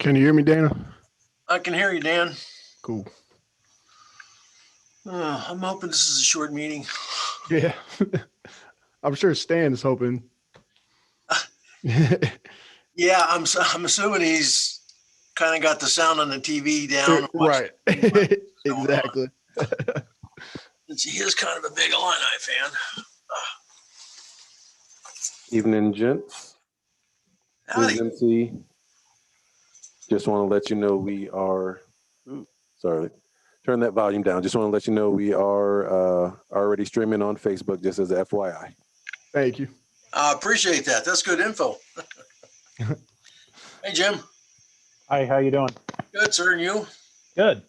Can you hear me, Dana? I can hear you, Dan. Cool. I'm hoping this is a short meeting. Yeah. I'm sure Stan's hoping. Yeah, I'm assuming he's kind of got the sound on the TV down. Right. Exactly. Since he is kind of a big Illini fan. Evening, gents. Howdy. MC. Just want to let you know we are, sorry, turn that volume down. Just want to let you know we are already streaming on Facebook, just as a FYI. Thank you. I appreciate that. That's good info. Hey, Jim. Hi, how you doing? Good, sir. And you? Good.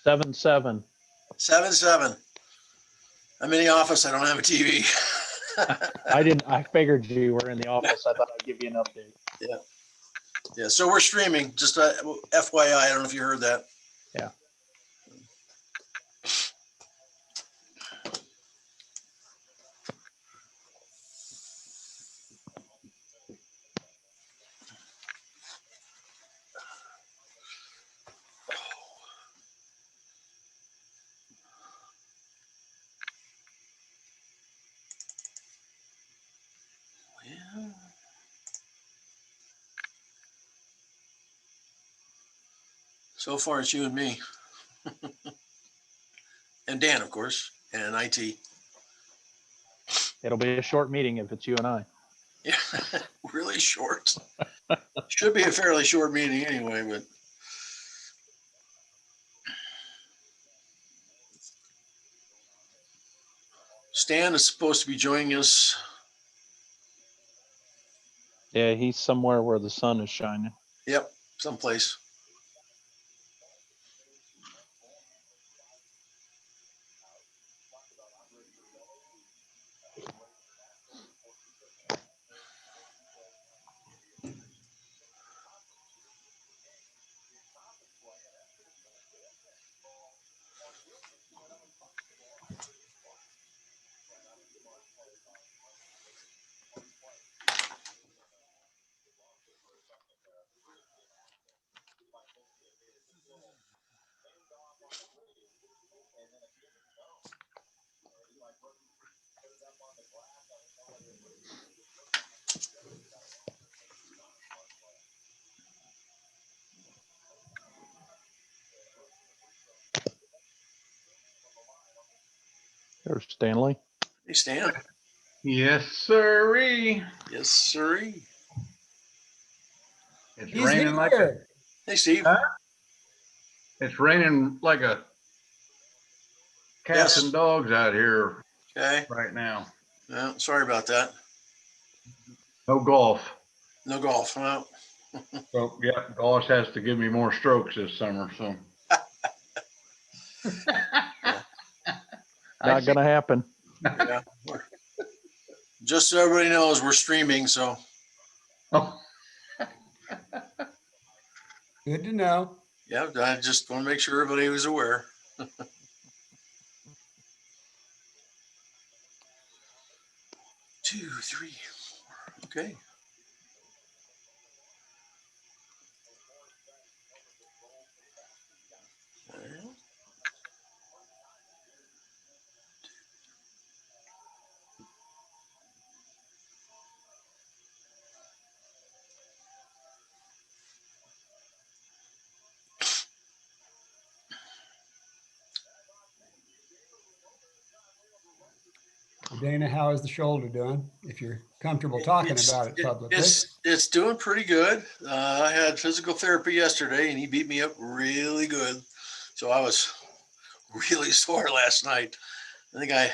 7-7. 7-7. I'm in the office. I don't have a TV. I figured you were in the office. I thought I'd give you an update. Yeah. Yeah. So we're streaming. Just FYI. I don't know if you heard that. Yeah. Yeah. So far, it's you and me. And Dan, of course, and IT. It'll be a short meeting if it's you and I. Yeah, really short. Should be a fairly short meeting anyway, but Stan is supposed to be joining us. Yeah, he's somewhere where the sun is shining. Yep, someplace. There's Stanley. Hey, Stan. Yes, sirree. Yes, sirree. It's raining like a, Hey, Steve. it's raining like a cats Yes. and dogs out here Okay. right now. No, sorry about that. No golf. No golf. Well, So yeah, golf has to give me more strokes this summer. So Not going to happen. yeah. Just so everybody knows, we're streaming, so Oh, Good to know. yeah, I just want to make sure everybody was aware. 2, 3, 4. Okay. Well, Dana, how is the shoulder doing? If you're comfortable talking about it publicly. It's doing pretty good. I had physical therapy yesterday, and he beat me up really good. So I was really sore last night. I think I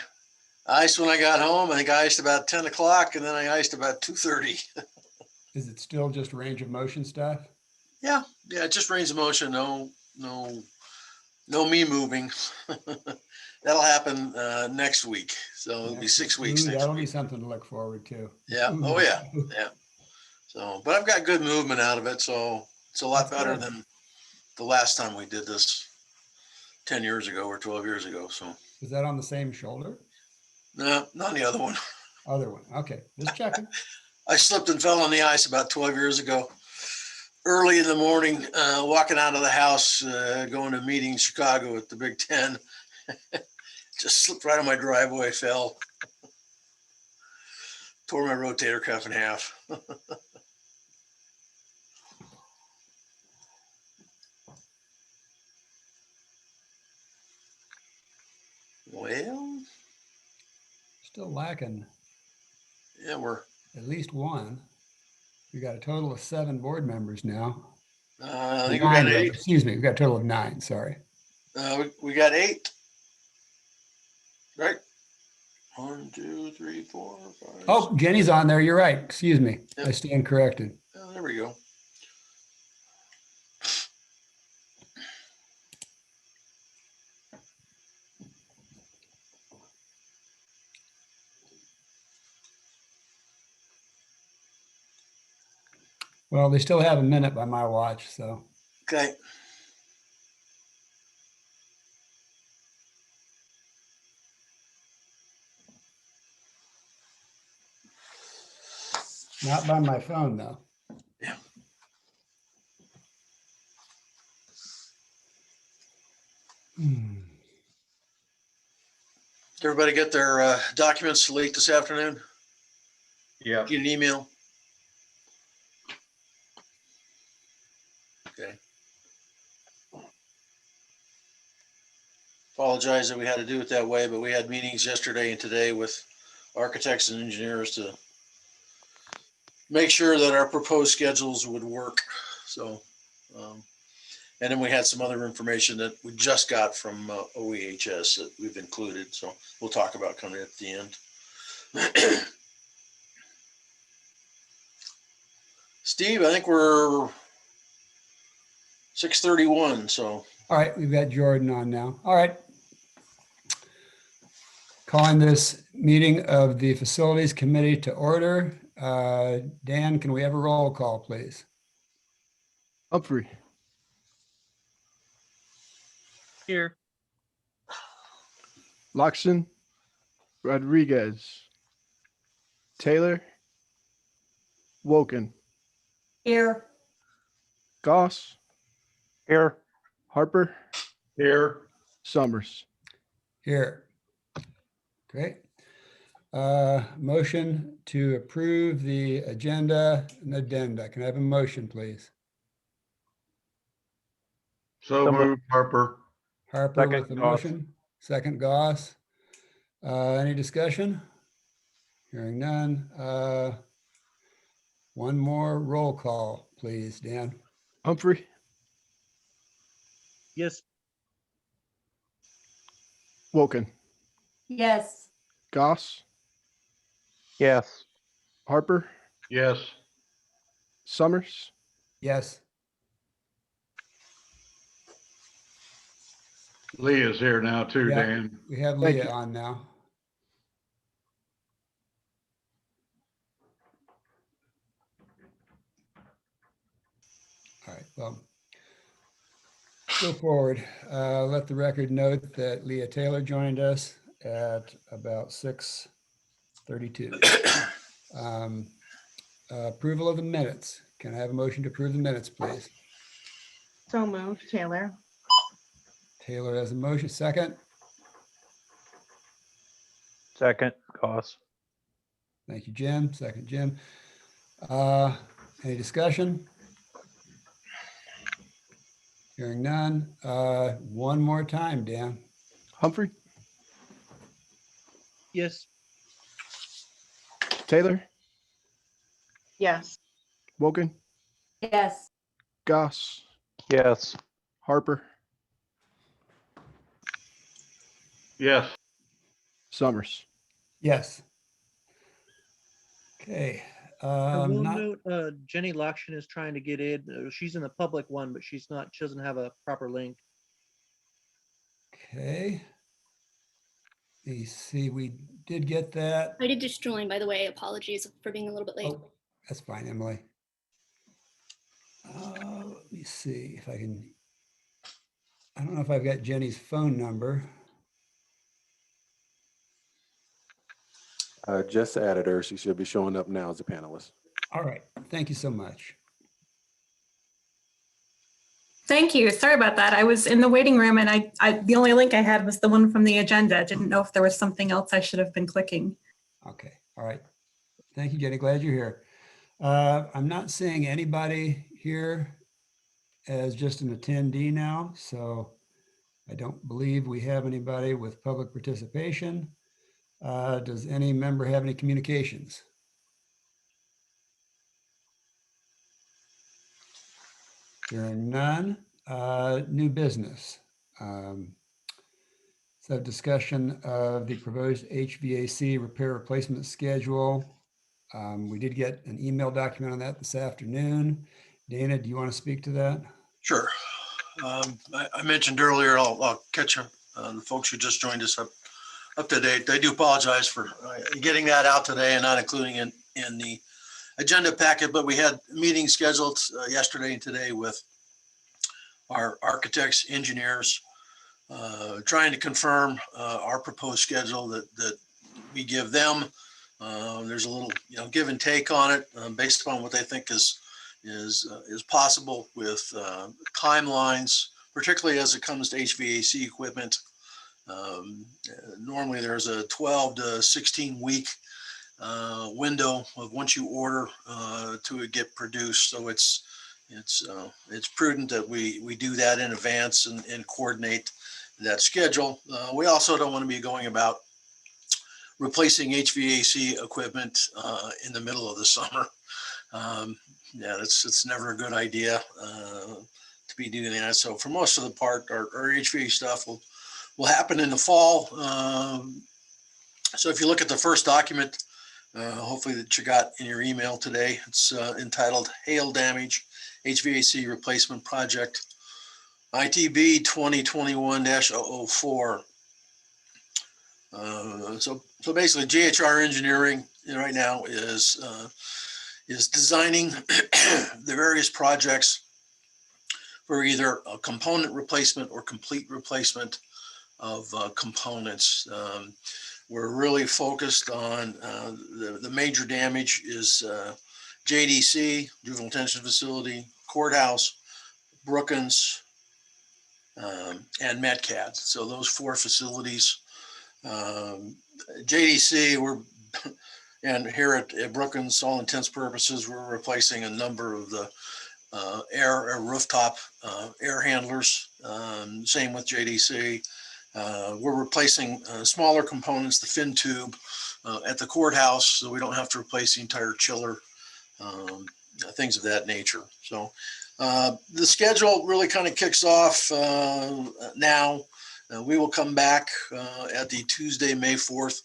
iced when I got home. I think I iced about 10 o'clock, and then I iced about 2:30. Is it still just range of motion stuff? Yeah, just range of motion. No me moving. That'll happen next week. So it'll be 6 weeks. Ooh, next that'll week. be something to look forward to. Yeah. Ooh. Oh yeah. Yeah. So, but I've got good movement out of it. So it's a lot better than the last time we did this 10 years ago or 12 years ago. So Is that on the same shoulder? no, not the other one. Other one. Okay. Just checking. I slipped and fell on the ice about 12 years ago. early in the morning, walking out of the house, going to a meeting in Chicago at the Big Ten. Just slipped right on my driveway, fell, tore my rotator cuff in half. Well, Still lacking yeah, we're, at least one. We got a total of 7 board members now. I think we got 9, rather. 8. Excuse me, we got a total of 9, sorry. We got 8, right? 1, 2, 3, 4, 5. Oh, Jenny's on there. You're right. Excuse me. I Yep. stand corrected. Oh, there we go. Well, they still have a minute by my watch, so. Okay. Not by my phone, though. Yeah. Hmm. Did everybody get their documents late this afternoon? Yeah. Get an email? Okay. Apologize that we had to do it that way, but we had meetings yesterday and today with architects and engineers to make sure that our proposed schedules would work. So, and then we had some other information that we just got from OEHS that we've included. So we'll talk about coming at the end. Steve, I think we're 6:31. So All right, we've got Jordan on now. All right. Calling this meeting of the Facilities Committee to order. Dan, can we have a roll call, please? Humphrey, Here. Loxton, Rodriguez, Taylor, Woken, Here. Goss, Here. Harper, Here. Summers. Here. Great. Motion to approve the agenda and addenda. Can I have a motion, please? So So moved, Harper. Harper Second, with the Goss. motion. Second, Goss. Any discussion? Hearing none. One more roll call, please, Dan. Humphrey, Yes. Woken, Yes. Goss, Yes. Harper, Yes. Summers. Yes. Leah's here now too, Yeah. Dan. We have Thank Leah you. on now. All right, well, go forward. Let the record note that Leah Taylor joined us at about 6:32. Approval of the minutes. Can I have a motion to approve the minutes, please? So moved, Taylor. Taylor has a motion. Second. Second, Goss. Thank you, Jim. Second, Jim. Any discussion? Hearing none. One more time, Dan. Humphrey, Yes. Taylor, Yes. Woken, Yes. Goss, Yes. Harper, Yes. Summers. Yes. Okay. I will Not, note, Jenny Lokshin is trying to get in. She's in the public one, but she's not, she doesn't have a proper link. okay. Let me see, we did get that. I did just join, by the way. Apologies for being a little bit late. Oh, that's fine, Emily. Let me see if I can. I don't know if I've got Jenny's phone number. Just added her. She should be showing up now as a panelist. All right, thank you so much. Thank you. Sorry about that. I was in the waiting room and the only link I had was the one from the agenda. Didn't know if there was something else I should have been clicking. Okay, all right. Thank you, Jenny. Glad you're here. I'm not seeing anybody here as just an attendee now, so I don't believe we have anybody with public participation. Does any member have any communications? Hearing none. New business. So discussion of the proposed HVAC repair replacement schedule. We did get an email document on that this afternoon. Dana, do you want to speak to that? Sure. I mentioned earlier, I'll catch the folks who just joined us up to date. I do apologize for getting that out today and not including it in the agenda packet, but we had meetings scheduled yesterday and today with our architects, engineers, trying to confirm our proposed schedule that we give them. There's a little, give and take on it based upon what they think is possible with timelines, particularly as it comes to HVAC equipment. Normally there's a 12 to 16 week window of once you order to it get produced. So it's prudent that we do that in advance and coordinate that schedule. We also don't want to be going about replacing HVAC equipment in the middle of the summer. Yeah, it's never a good idea to be doing that. So for most of the part, our HVAC stuff will happen in the fall. So if you look at the first document, hopefully that you got in your email today, it's entitled Hail Damage HVAC Replacement Project, ITB 2021-004. So basically GHR Engineering right now is designing the various projects for either a component replacement or complete replacement of components. We're really focused on the major damage is JDC, Juvenile Detention Facility, Courthouse, Brookings, and MedCAD. So those four facilities. JDC, and here at Brookings, all intents purposes, we're replacing a number of the air rooftop air handlers. Same with JDC. We're replacing smaller components, the fin tube at the courthouse, so we don't have to replace the entire chiller, things of that nature. So the schedule really kind of kicks off now. We will come back at the Tuesday, May 4th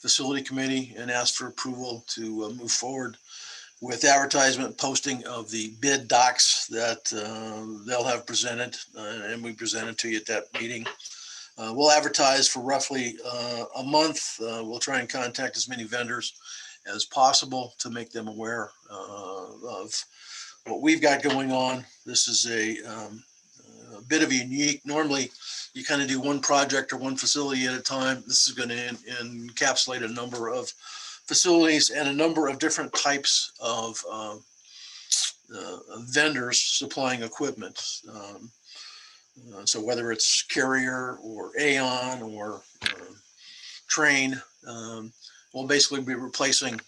Facility Committee and ask for approval to move forward with advertisement posting of the bid docs that they'll have presented and we presented to you at that meeting. We'll advertise for roughly a month. We'll try and contact as many vendors as possible to make them aware of what we've got going on. This is a bit of a unique, normally you kind of do one project or one facility at a time. This is going to encapsulate a number of facilities and a number of different types of vendors supplying equipment. So whether it's Carrier or Aon or Train, we'll basically be replacing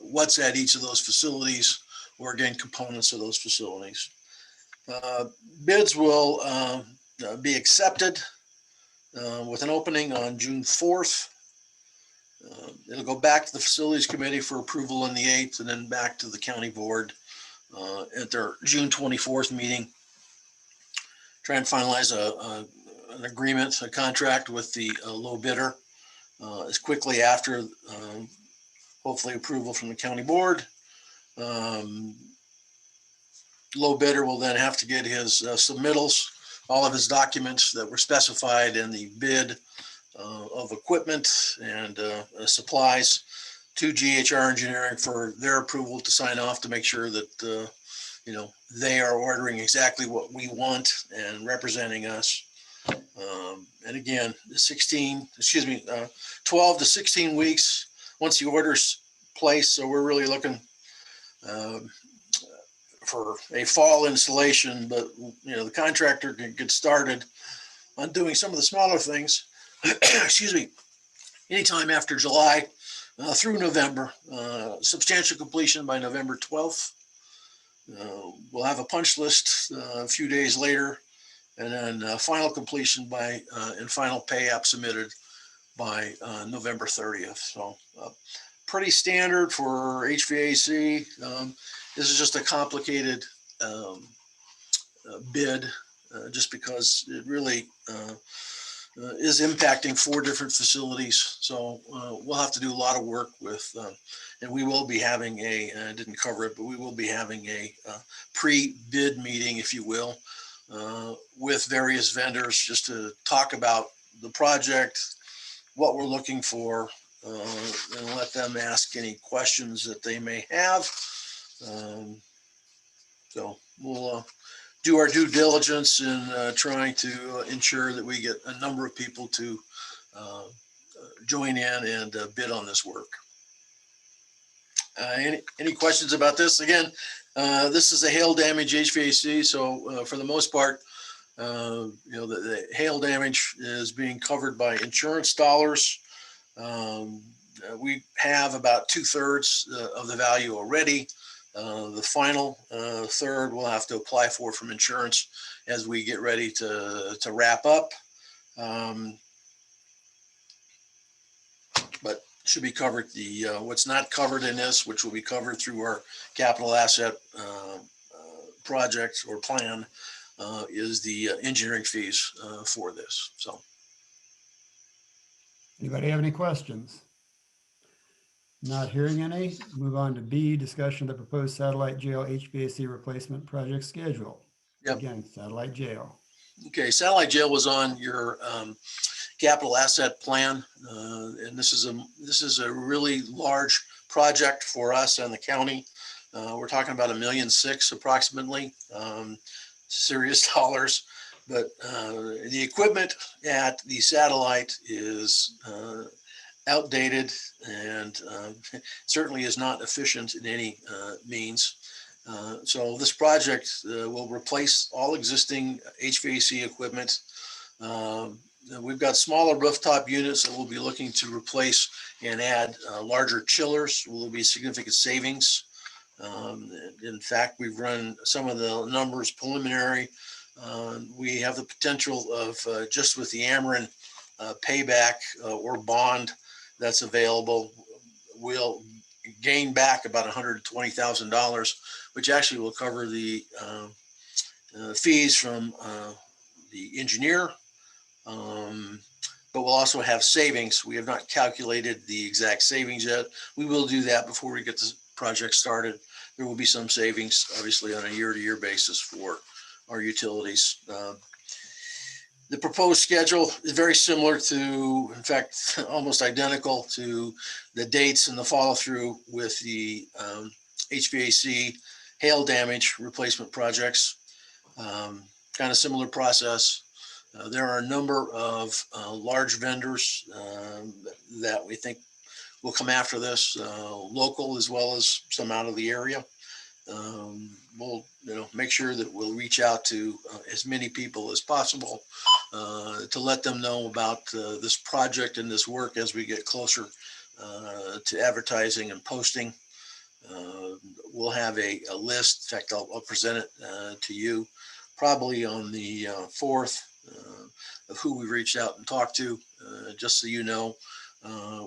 what's at each of those facilities or again, components of those facilities. Bids will be accepted with an opening on June 4th. It'll go back to the Facilities Committee for approval on the 8th and then back to the County Board at their June 24th meeting. Try and finalize an agreement, a contract with the low bidder as quickly after hopefully approval from the County Board. Low bidder will then have to get his submittals, all of his documents that were specified in the bid of equipment and supplies to GHR Engineering for their approval to sign off to make sure that they are ordering exactly what we want and representing us. And again, 12 to 16 weeks once the order's placed. So we're really looking for a fall installation, but the contractor can get started on doing some of the smaller things. Excuse me, anytime after July through November. Substantial completion by November 12th. We'll have a punch list a few days later, and then final completion by and final pay app submitted by November 30th. So pretty standard for HVAC. This is just a complicated bid just because it really is impacting 4 different facilities. So we'll have to do a lot of work with, and we will be having I didn't cover it, but we will be having a pre-bid meeting, if you will, with various vendors just to talk about the project, what we're looking for, and let them ask any questions that they may have. So we'll do our due diligence in trying to ensure that we get a number of people to join in and bid on this work. Any questions about this? Again, this is a hail damage HVAC, so for the most part, the hail damage is being covered by insurance dollars. We have about 2/3 of the value already. The final third we'll have to apply for from insurance as we get ready to wrap up. But should be covered. What's not covered in this, which will be covered through our capital asset project or plan, is the engineering fees for this. So, Anybody have any questions? Not hearing any. Move on to B, discussion of the proposed satellite jail HVAC replacement project schedule. Yep. Again, satellite jail. okay, satellite jail was on your capital asset plan, and this is a really large project for us and the county. We're talking about $1.6 million approximately, serious dollars. But the equipment at the satellite is outdated and certainly is not efficient in any means. So this project will replace all existing HVAC equipment. We've got smaller rooftop units that we'll be looking to replace and add larger chillers. Will be significant savings. In fact, we've run some of the numbers preliminary. We have the potential of just with the Ameren payback or bond that's available, we'll gain back about $120,000, which actually will cover the fees from the engineer. But we'll also have savings. We have not calculated the exact savings yet. We will do that before we get the project started. There will be some savings, obviously, on a year-to-year basis for our utilities. The proposed schedule is very similar to, in fact, almost identical to the dates and the follow-through with the HVAC hail damage replacement projects. Kind of similar process. There are a number of large vendors that we think will come after this, local as well as some out of the area. We'll make sure that we'll reach out to as many people as possible to let them know about this project and this work as we get closer to advertising and posting. We'll have a list. In fact, I'll present it to you probably on the 4th of who we reached out and talked to, just so you know.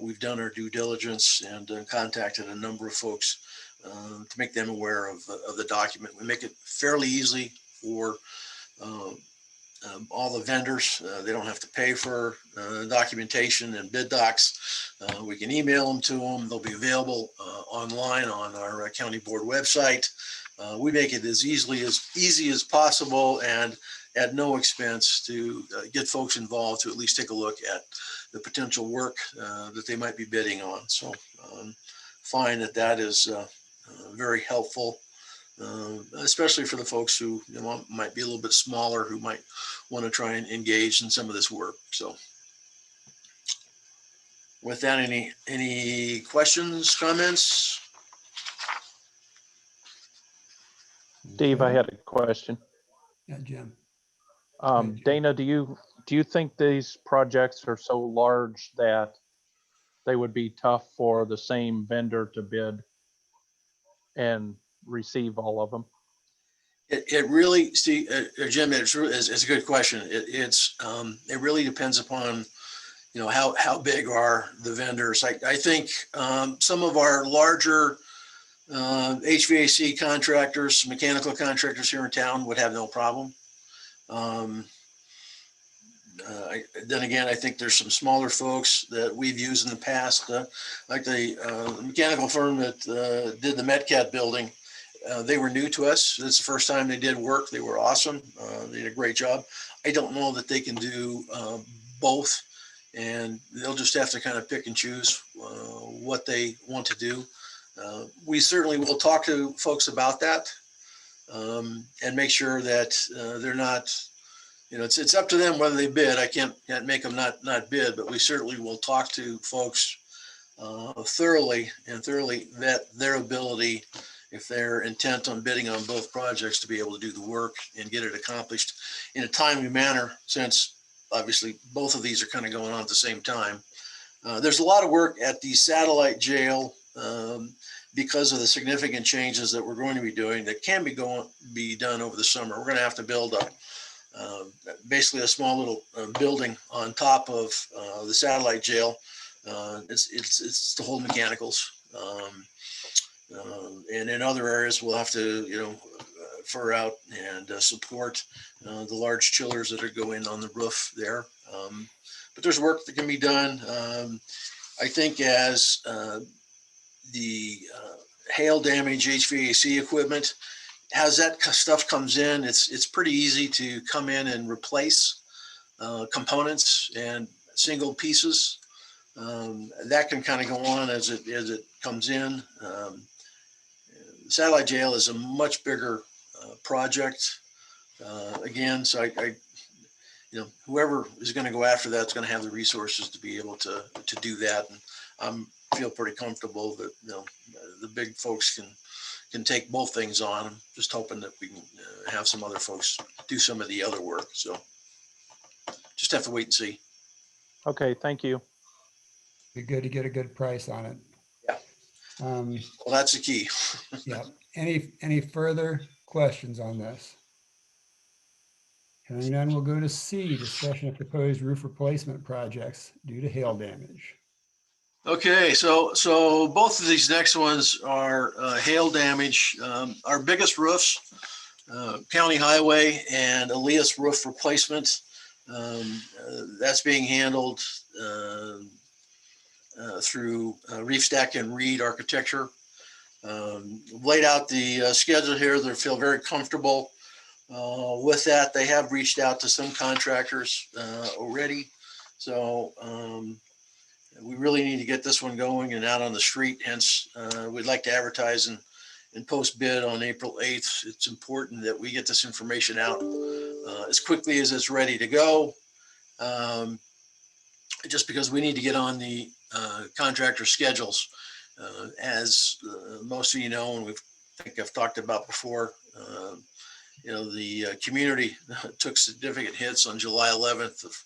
We've done our due diligence and contacted a number of folks to make them aware of the document. We make it fairly easy for all the vendors. They don't have to pay for documentation and bid docs. We can email them to them. They'll be available online on our county board website. We make it as easy as possible and at no expense to get folks involved to at least take a look at the potential work that they might be bidding on. So find that is very helpful, especially for the folks who might be a little bit smaller, who might want to try and engage in some of this work. So with that, any questions, comments? Steve, I had a question. Yeah, Jim. ahead, Jim. Dana, do you think these projects are so large that they would be tough for the same vendor to bid and receive all of them? It really, Steve, Jim, it's a good question. It really depends upon, how big are the vendors. I think some of our larger HVAC contractors, mechanical contractors here in town would have no problem. Then again, I think there's some smaller folks that we've used in the past, like the mechanical firm that did the MetCat building. They were new to us. It's the first time they did work. They were awesome. They did a great job. I don't know that they can do both, and they'll just have to kind of pick and choose what they want to do. We certainly will talk to folks about that and make sure that they're not, it's up to them whether they bid. I can't make them not bid, but we certainly will talk to folks thoroughly vet their ability, if they're intent on bidding on both projects, to be able to do the work and get it accomplished in a timely manner, since obviously both of these are kind of going on at the same time. There's a lot of work at the satellite jail because of the significant changes that we're going to be doing that can be done over the summer. We're going to have to build basically a small little building on top of the satellite jail. It's to hold mechanicals. And in other areas, we'll have to, fur out and support the large chillers that are going on the roof there. But there's work that can be done. I think as the hail damage HVAC equipment, as that stuff comes in, it's pretty easy to come in and replace components and single pieces. That can kind of go on as it comes in. Satellite jail is a much bigger project. Again, so I whoever is going to go after that is going to have the resources to be able to do that. And I feel pretty comfortable that the big folks can take both things on. I'm just hoping that we can have some other folks do some of the other work. So just have to wait and see. Okay, thank you. Be good to get a good price on it. Yeah. Well, that's the key. Yeah. Any further questions on this? Hearing none, we'll go to C, discussion of proposed roof replacement projects due to hail damage. Okay, so both of these next ones are hail damage. Our biggest roofs, County Highway and Elias roof replacement. That's being handled through Reef Stack and Reed Architecture. Laid out the schedule here. They feel very comfortable with that. They have reached out to some contractors already. So we really need to get this one going and out on the street. Hence, we'd like to advertise and post bid on April 8th. It's important that we get this information out as quickly as it's ready to go. Just because we need to get on the contractor schedules. As most of you know, and I think I've talked about before, the community took significant hits on July 11th of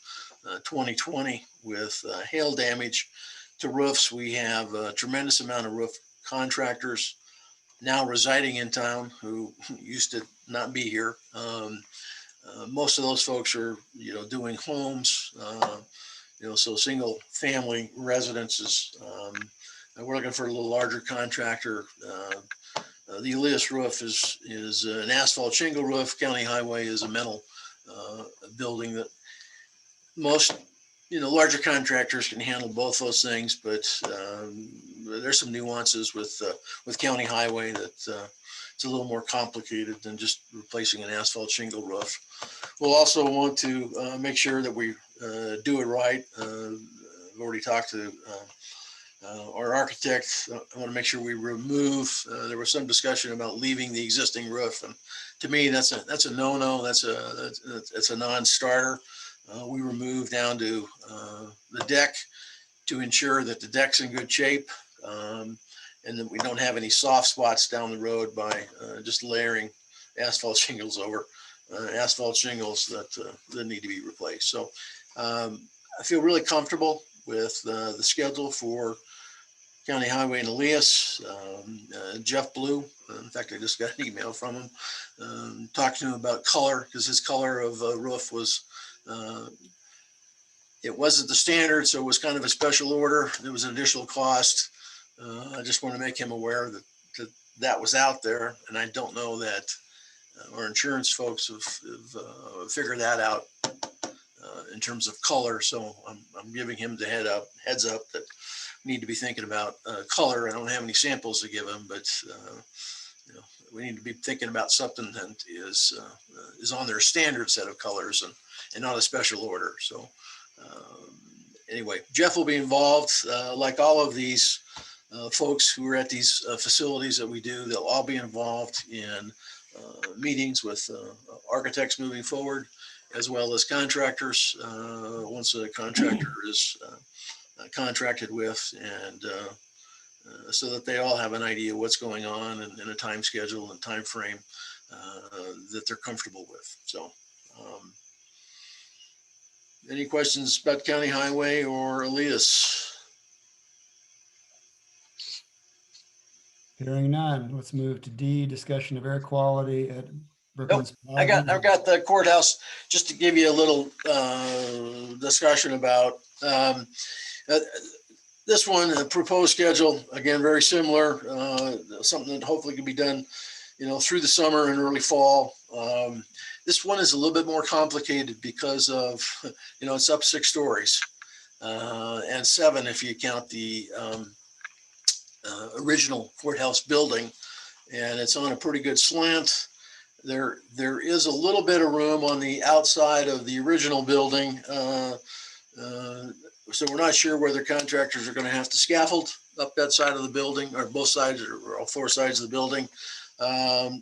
2020 with hail damage to roofs. We have a tremendous amount of roof contractors now residing in town who used to not be here. Most of those folks are, doing homes, so single family residences. We're looking for a little larger contractor. The Elias roof is an asphalt shingle roof. County Highway is a metal building that most, larger contractors can handle both those things, but there's some nuances with County Highway that it's a little more complicated than just replacing an asphalt shingle roof. We'll also want to make sure that we do it right. I've already talked to our architect. I want to make sure we remove. There was some discussion about leaving the existing roof, and to me, that's a no-no. That's a non-starter. We remove down to the deck to ensure that the deck's in good shape, and that we don't have any soft spots down the road by just layering asphalt shingles over, asphalt shingles that need to be replaced. So I feel really comfortable with the schedule for County Highway and Elias. Jeff Blue, in fact, I just got an email from him talking to him about color, because his color of roof was, it wasn't the standard, so it was kind of a special order. There was an additional cost. I just want to make him aware that was out there, and I don't know that our insurance folks have figured that out in terms of color. So I'm giving him the heads up that we need to be thinking about color. I don't have any samples to give him, but we need to be thinking about something that is on their standard set of colors and not a special order. So anyway, Jeff will be involved, like all of these folks who are at these facilities that we do. They'll all be involved in meetings with architects moving forward, as well as contractors. Once a contractor is contracted with, and so that they all have an idea what's going on and a time schedule and time frame that they're comfortable with. So any questions about County Highway or Elias? Hearing none, let's move to D, discussion of air quality at Brookings. I've got the courthouse, just to give you a little discussion about this one, the proposed schedule. Again, very similar, something that hopefully can be done, through the summer and early fall. This one is a little bit more complicated because of, it's up 6 stories and 7 if you count the original courthouse building, and it's on a pretty good slant. There is a little bit of room on the outside of the original building, so we're not sure whether contractors are going to have to scaffold up that side of the building, or both sides, or all 4 sides of the building,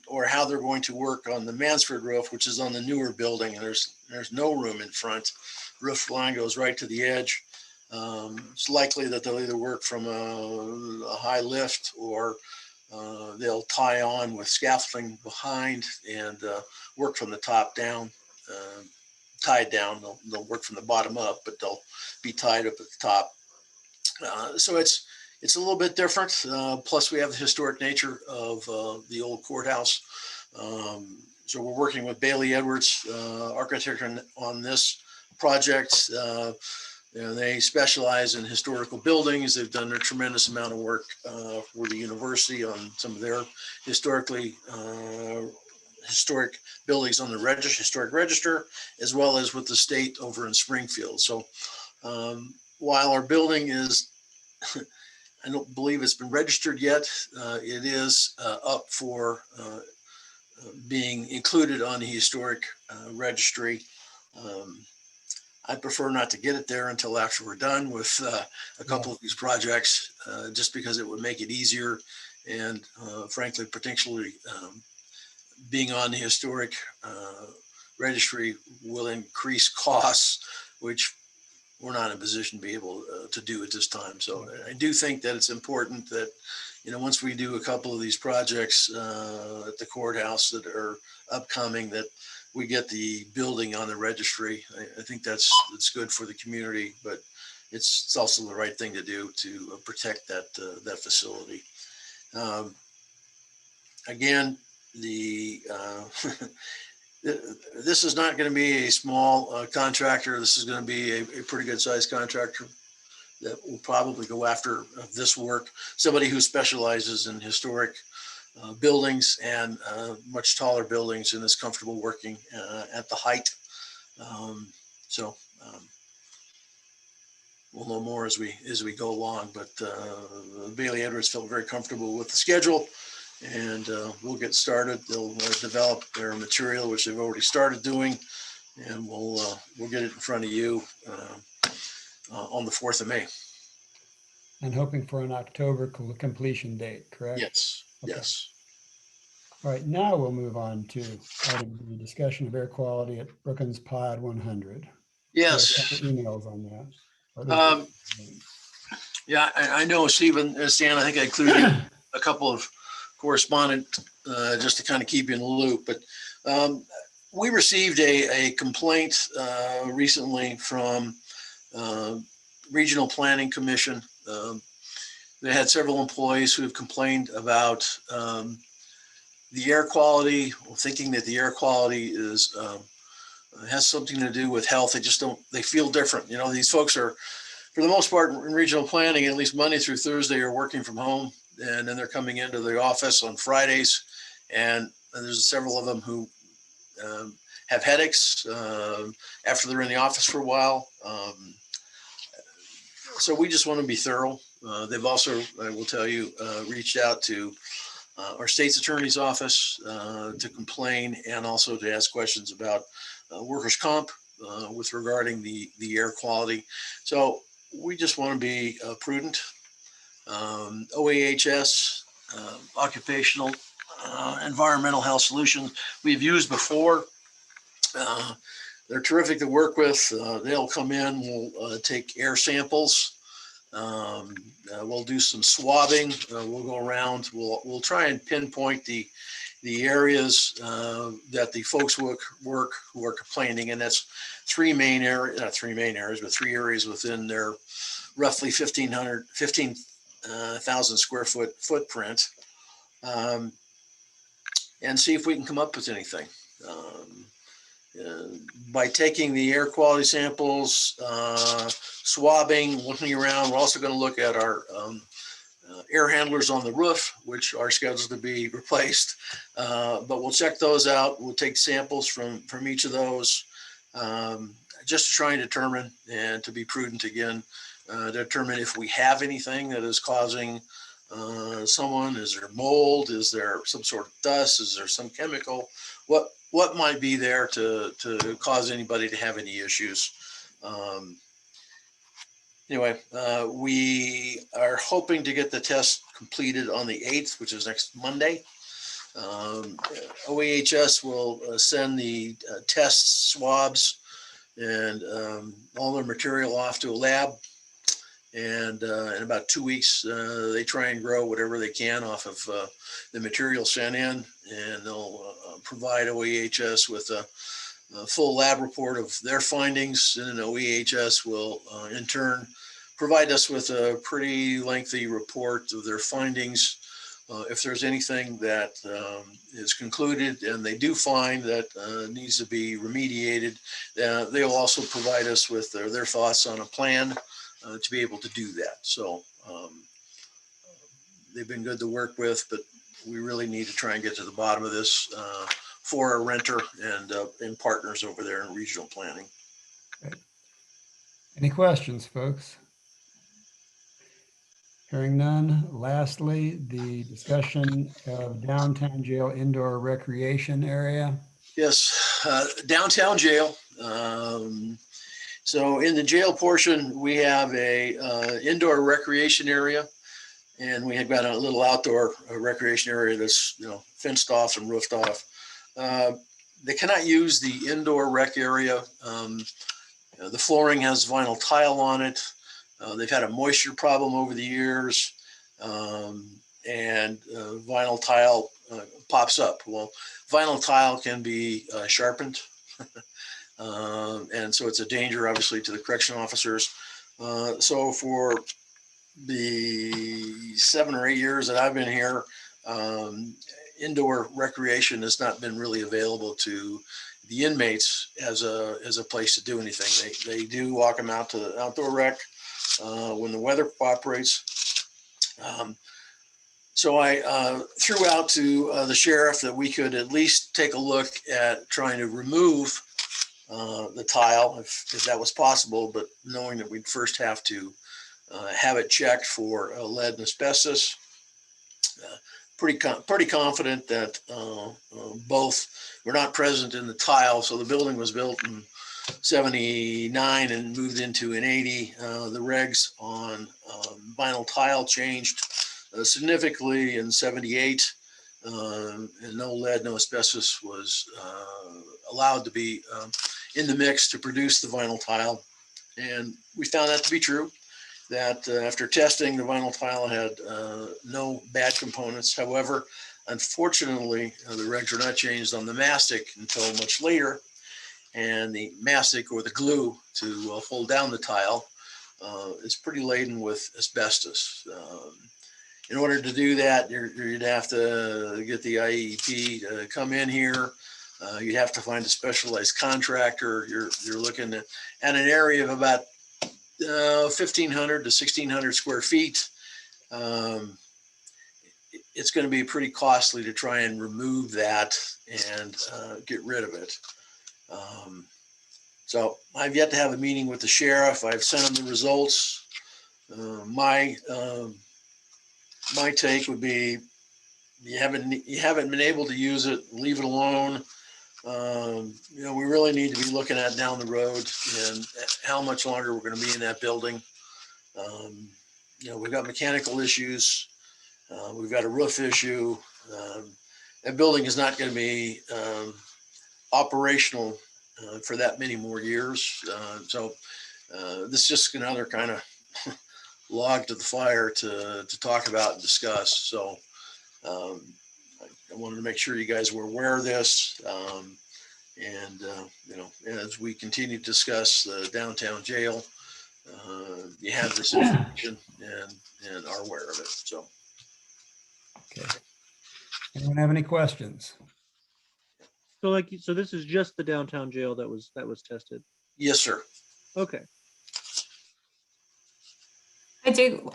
or how they're going to work on the Mansford roof, which is on the newer building, and there's no room in front. Roof line goes right to the edge. It's likely that they'll either work from a high lift, or they'll tie on with scaffolding behind and work from the top down, tied down. They'll work from the bottom up, but they'll be tied up at the top. So it's a little bit different. Plus, we have the historic nature of the old courthouse. So we're working with Bailey Edwards, architect, on this project. They specialize in historical buildings. They've done a tremendous amount of work for the university on some of their historic buildings on the historic register, as well as with the state over in Springfield. So while our building is, I don't believe it's been registered yet, it is up for being included on the historic registry. I prefer not to get it there until after we're done with a couple of these projects, just because it would make it easier, and frankly, potentially being on the historic registry will increase costs, which we're not in a position to be able to do at this time. So I do think that it's important that, once we do a couple of these projects at the courthouse that are upcoming, that we get the building on the registry. I think that's good for the community, but it's also the right thing to do to protect that facility. Again, this is not going to be a small contractor. This is going to be a pretty good sized contractor that will probably go after this work. Somebody who specializes in historic buildings and much taller buildings and is comfortable working at the height. So we'll know more as we go along, but Bailey Edwards felt very comfortable with the schedule, and we'll get started. They'll develop their material, which they've already started doing, and we'll get it in front of you on the 4th of May. And hoping for an October completion date, correct? Yes. Okay. Yes. All right, now we'll move on to item B, discussion of air quality at Brookings Pod 100. Yes. A couple emails on that. Yeah, I know, Stephen, Stan, I think I included a couple of correspondent, just to kind of keep you in the loop. But we received a complaint recently from Regional Planning Commission. They had several employees who have complained about the air quality, or thinking that the air quality is has something to do with health. They feel different. You know, these folks are, for the most part, in regional planning, at least Monday through Thursday, are working from home, and then they're coming into the office on Fridays, and there's several of them who have headaches after they're in the office for a while. So we just want to be thorough. They've also, I will tell you, reached out to our state's attorney's office to complain, and also to ask questions about workers' comp with regarding the air quality. So we just want to be prudent. OAHS, Occupational Environmental Health Solutions, we've used before. They're terrific to work with. They'll come in, we'll take air samples. We'll do some swabbing. We'll go around. We'll try and pinpoint the areas that the folks work who are complaining, and that's three areas within their roughly 15,000 square foot footprint, and see if we can come up with anything. By taking the air quality samples, swabbing, looking around, we're also going to look at our air handlers on the roof, which are scheduled to be replaced. But we'll check those out. We'll take samples from each of those, just to try and determine, and to be prudent again, determine if we have anything that is causing someone. Is there mold? Is there some sort of dust? Is there some chemical? What might be there to cause anybody to have any issues? Anyway, we are hoping to get the test completed on the 8th, which is next Monday. OAHS will send the test swabs and all their material off to a lab. And in about 2 weeks, they try and grow whatever they can off of the material sent in, and they'll provide OEHS with a full lab report of their findings, and then OEHS will in turn provide us with a pretty lengthy report of their findings. If there's anything that is concluded and they do find that needs to be remediated, they'll also provide us with their thoughts on a plan to be able to do that. So they've been good to work with, but we really need to try and get to the bottom of this for our renter and partners over there in regional planning. Okay. Any questions, folks? Hearing none. Lastly, the discussion of downtown jail indoor recreation area. Yes, downtown jail. So in the jail portion, we have a indoor recreation area, and we have got a little outdoor recreation area that's fenced off and roofed off. They cannot use the indoor rec area. The flooring has vinyl tile on it. They've had a moisture problem over the years, and vinyl tile pops up. Well, vinyl tile can be sharpened. And so it's a danger, obviously, to the correction officers. So for the 7 or 8 years that I've been here, indoor recreation has not been really available to the inmates as a place to do anything. They do walk them out to the outdoor rec when the weather cooperates. So I threw out to the sheriff that we could at least take a look at trying to remove the tile if that was possible, but knowing that we'd first have to have it checked for lead and asbestos. Pretty confident that both were not present in the tile. So the building was built in 79 and moved into in 80. The regs on vinyl tile changed significantly in 78. And no lead, no asbestos was allowed to be in the mix to produce the vinyl tile. And we found that to be true, that after testing, the vinyl tile had no bad components. However, Unfortunately, the regs are not changed on the mastic until much later. And the mastic or the glue to hold down the tile is pretty laden with asbestos. In order to do that, you'd have to get the IEP to come in here. You'd have to find a specialized contractor. You're looking at an area of about 1,500 to 1,600 square feet. It's going to be pretty costly to try and remove that and get rid of it. So I've yet to have a meeting with the sheriff. I've sent him the results. My take would be you haven't been able to use it, leave it alone. We really need to be looking at down the road and how much longer we're going to be in that building. We've got mechanical issues. We've got a roof issue. That building is not going to be operational for that many more years. So this is just another kind of log to the fire to talk about and discuss. So I wanted to make sure you guys were aware of this. As we continue to discuss the downtown jail, you have this information and are aware of it. So. Okay. Anyone have any questions? So this is just the downtown jail that was tested. Yes, sir. Okay. I do.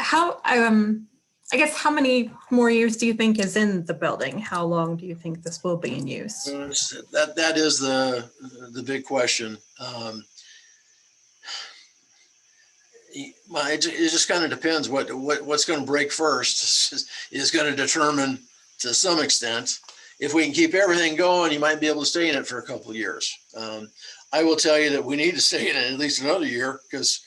I guess how many more years do you think is in the building? How long do you think this will be in use? That is the big question. It just kind of depends what's going to break first is going to determine to some extent. If we can keep everything going, you might be able to stay in it for a couple of years. I will tell you that we need to stay in it at least another year because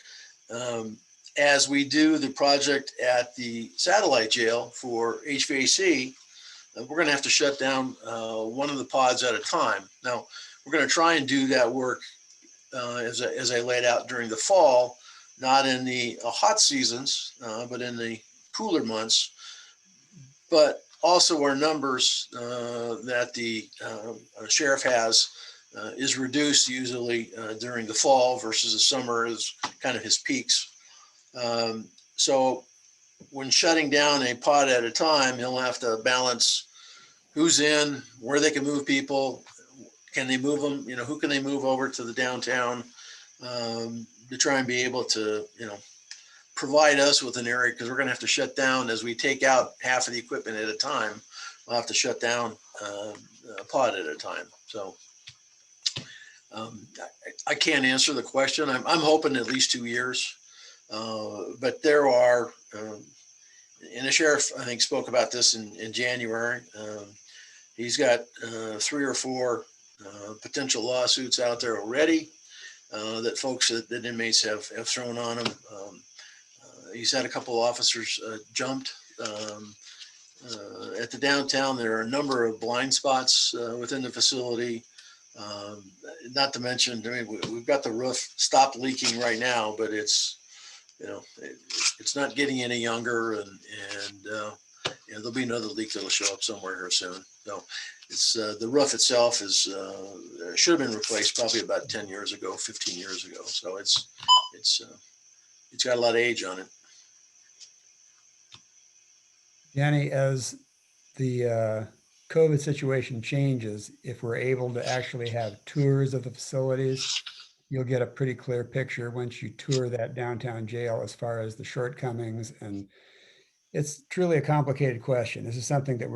as we do the project at the satellite jail for HVAC, we're going to have to shut down one of the pods at a time. Now, we're going to try and do that work as I laid out during the fall, not in the hot seasons, but in the cooler months. But also our numbers that the sheriff has is reduced usually during the fall versus the summer is kind of his peaks. So when shutting down a pod at a time, he'll have to balance who's in, where they can move people, can they move them, who can they move over to the downtown to try and be able to, provide us with an area because we're going to have to shut down as we take out half of the equipment at a time. We'll have to shut down a pod at a time. So I can't answer the question. I'm hoping at least 2 years. But there are, and the sheriff, I think, spoke about this in January. He's got 3 or 4 potential lawsuits out there already that folks, that inmates have thrown on him. He's had a couple officers jumped. At the downtown, there are a number of blind spots within the facility. Not to mention, we've got the roof stopped leaking right now, but it's not getting any younger, and there'll be another leak that'll show up somewhere here soon. So it's the roof itself is should have been replaced probably about 10 years ago, 15 years ago. So it's got a lot of age on it. Jenny, as the COVID situation changes, if we're able to actually have tours of the facilities, you'll get a pretty clear picture once you tour that downtown jail as far as the shortcomings. And it's truly a complicated question. This is something that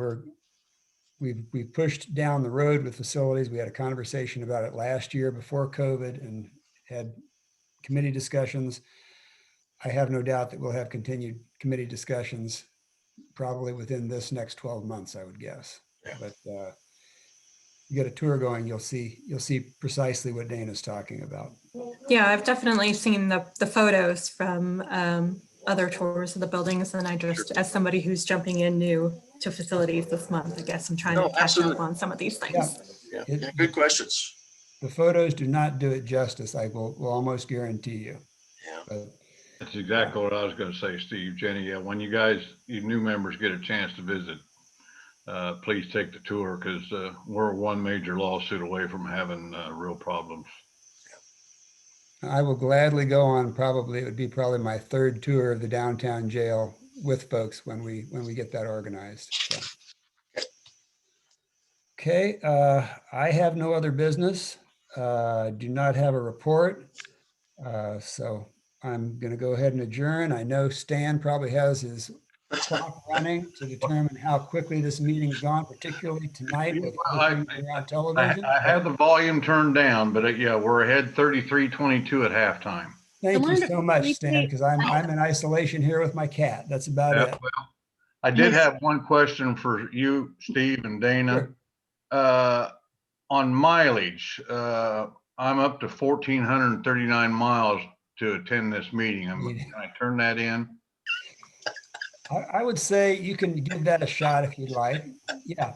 we've pushed down the road with facilities. We had a conversation about it last year before COVID and had committee discussions. I have no doubt that we'll have continued committee discussions probably within this next 12 months, I would guess. Yeah. But you get a tour going, you'll see precisely what Dana's talking about. Yeah, I've definitely seen the photos from other tours of the buildings, and I just, as somebody who's jumping in new to facilities this month, I guess I'm trying to catch up on some of these things. Yeah, good questions. The photos do not do it justice, I will almost guarantee you. Yeah. But That's exactly what I was going to say, Steve, Jenny. Yeah, when you new members get a chance to visit, please take the tour because we're one major lawsuit away from having real problems. I will gladly go on. Probably it would be probably my third tour of the downtown jail with folks when we get that organized. So. Okay, I have no other business. Do not have a report. So I'm going to go ahead and adjourn. I know Stan probably has his clock running to determine how quickly this meeting's gone, particularly tonight with everything that are on television. I have the volume turned down, but yeah, we're ahead 33-22 at halftime. Thank you so much, Stan, because I'm in isolation here with my cat. That's about it. Well, I did have one question for you, Steve and Dana. Sure. On mileage, I'm up to 1,439 miles to attend this meeting. Can I turn that in? I would say you can give that a shot if you'd like. Yeah.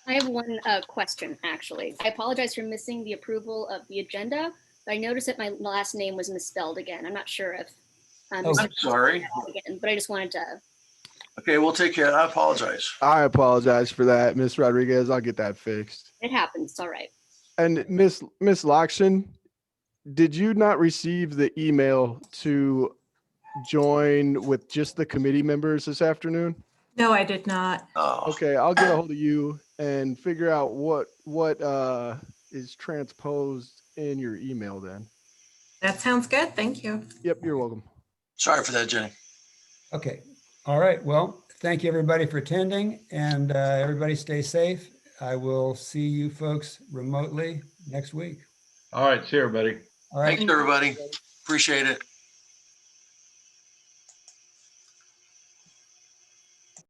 I have one question, actually. I apologize for missing the approval of the agenda, but I noticed that my last name was misspelled again. I'm not sure if I'm sorry. again, but I just wanted to. Okay, we'll take care. I apologize. I apologize for that, Miss Rodriguez. I'll get that fixed. It happens. It's all right. And Miss Lakshan, did you not receive the email to join with just the committee members this afternoon? No, I did not. Oh, Okay, I'll get a hold of you and figure out what is transposed in your email then. That sounds good. Thank you. Yep, you're welcome. sorry for that, Jenny. Okay. All right. Well, thank you everybody for attending, and everybody stay safe. I will see you folks remotely next week. All right, see you, everybody. All right. Thanks, everybody. Appreciate it.